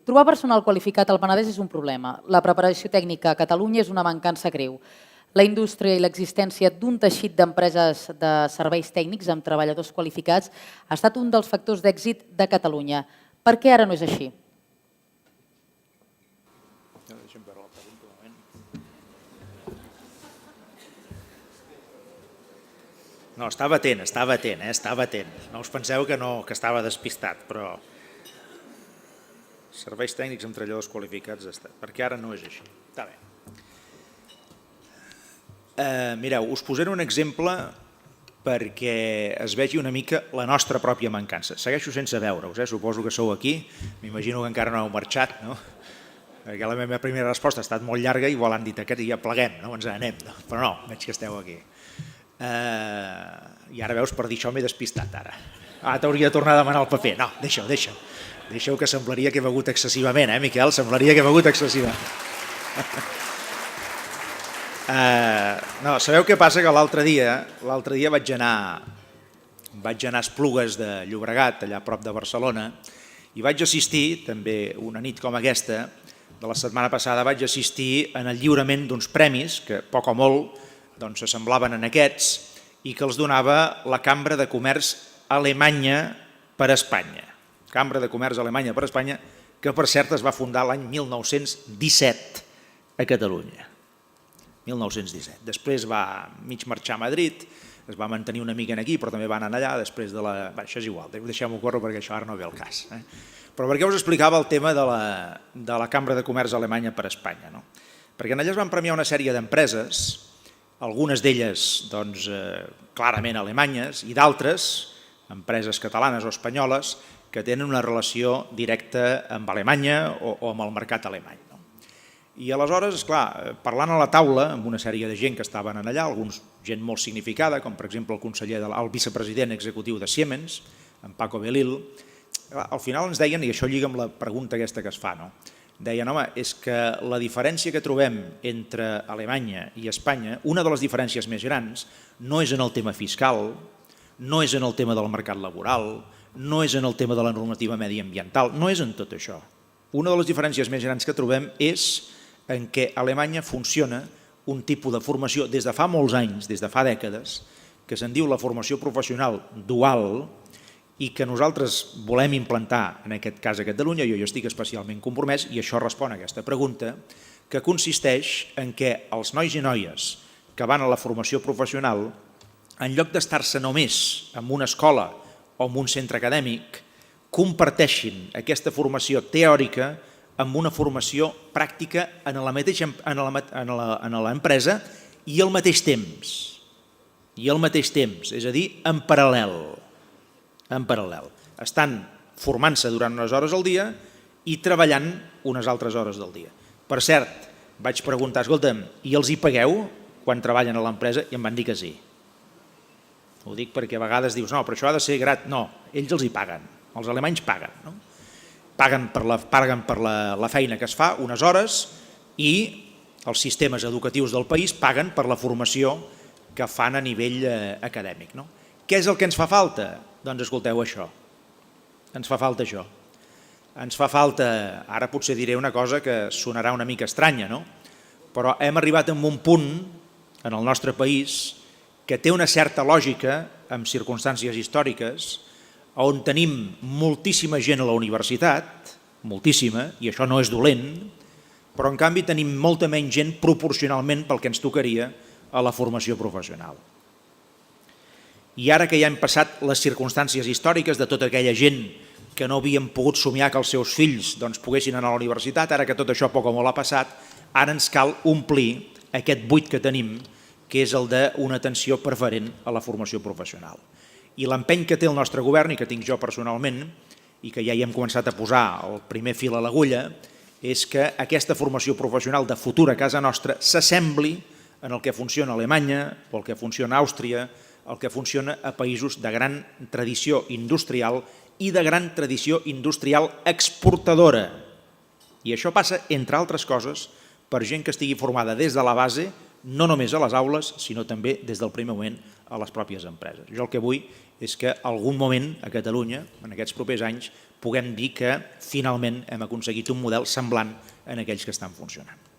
Trobar personal qualificat al Penedès és un problema. La preparació tècnica a Catalunya és una mancança greu. La indústria i l'existència d'un teixit d'empreses de serveis tècnics amb treballadors qualificats ha estat un dels factors d'èxit de Catalunya. Per què ara no és així? No, estava atent. No us penseu que estava despistat, però serveis tècnics amb treballadors qualificats, perquè ara no és així. Està bé. Mireu, us posaré un exemple perquè es vegi una mica la nostra pròpia mancança. Segueixo sense veure-us, suposo que sou aquí, m'imagino que encara no heu marxat, no? Perquè la meva primera resposta ha estat molt llarga i igual han dit aquest i ja pleguem, no? Ens anem, no? Però no, veig que esteu aquí. I ara veus, per dir això m'he despistat ara. T'hauria de tornar a demanar el paper. No, deixa-ho. Deixeu que semblaria que he begut excessivament, Miquel? Semblaria que he begut excessivament. No, sabeu què passa? Que l'altre dia vaig anar a Esplugues de Llobregat, allà a prop de Barcelona, i vaig assistir, també una nit com aquesta, de la setmana passada, vaig assistir en el lliurament d'uns premis, que poc o molt s'assemblaven en aquests, i que els donava la Cambra de Comerç Alemanya per Espanya. Cambra de Comerç Alemanya per Espanya, que per cert es va fundar l'any 1917 a Catalunya. 1917. Després va mig marxar a Madrid, es va mantenir una mica aquí, però també va anar allà després de la... Això és igual, deixem-ho córrer perquè això ara no ve el cas. Però per què us explicava el tema de la Cambra de Comerç Alemanya per Espanya? Perquè en allà es van premiar una sèrie d'empreses, algunes d'elles clarament alemanyes i d'altres, empreses catalanes o espanyoles, que tenen una relació directa amb Alemanya o amb el mercat alemany. I aleshores, esclar, parlant a la taula amb una sèrie de gent que estaven allà, alguns gent molt significada, com per exemple el vicepresident executiu de Siemens, en Paco Belil, al final ens deien, i això lliga amb la pregunta aquesta que es fa, deien, home, és que la diferència que trobem entre Alemanya i Espanya, una de les diferències més grans, no és en el tema fiscal, no és en el tema del mercat laboral, no és en el tema de la normativa mediambiental, no és en tot això. Una de les diferències més grans que trobem és en què a Alemanya funciona un tipus de formació des de fa molts anys, des de fa dècades, que se'n diu la formació professional dual i que nosaltres volem implantar, en aquest cas a Catalunya, jo estic especialment compromès, i això respon a aquesta pregunta, que consisteix en què els nois i noies que van a la formació professional, en lloc d'estar-se només en una escola o en un centre acadèmic, comparteixin aquesta formació teòrica amb una formació pràctica en l'empresa i al mateix temps. És a dir, en paral·lel. Estan formant-se durant unes hores al dia i treballant unes altres hores del dia. Per cert, vaig preguntar, escolta'm, i els hi pagueu quan treballen a l'empresa? I em van dir que sí. Ho dic perquè a vegades dius, no, però això ha de ser grat. No, ells els hi paguen, els alemanys paguen. Paguen per la feina que es fa, unes hores, i els sistemes educatius del país paguen per la formació que fan a nivell acadèmic. Què és el que ens fa falta? Doncs escolteu això, ens fa falta això. Ens fa falta, ara potser diré una cosa que sonarà una mica estranya, però hem arribat a un punt en el nostre país que té una certa lògica en circumstàncies històriques on tenim moltíssima gent a la universitat, moltíssima, i això no és dolent, però en canvi tenim molta menys gent proporcionalment pel que ens tocaria a la formació professional. I ara que ja hem passat les circumstàncies històriques de tota aquella gent que no havien pogut somiar que els seus fills poguessin anar a la universitat, ara que tot això poc o molt ha passat, ara ens cal omplir aquest buit que tenim, que és el d'una atenció preferent a la formació professional. I l'empeny que té el nostre govern, i que tinc jo personalment, i que ja hi hem començat a posar el primer fil a l'agulla, és que aquesta formació professional de futur a casa nostra s'assembli en el que funciona a Alemanya, o el que funciona a Àustria, el que funciona a països de gran tradició industrial i de gran tradició industrial exportadora. I això passa, entre altres coses, per gent que estigui formada des de la base, no només a les aules, sinó també des del primer moment a les pròpies empreses. Jo el que vull és que algun moment a Catalunya, en aquests propers anys, puguem dir que finalment hem aconseguit un model semblant en aquells que estan funcionant.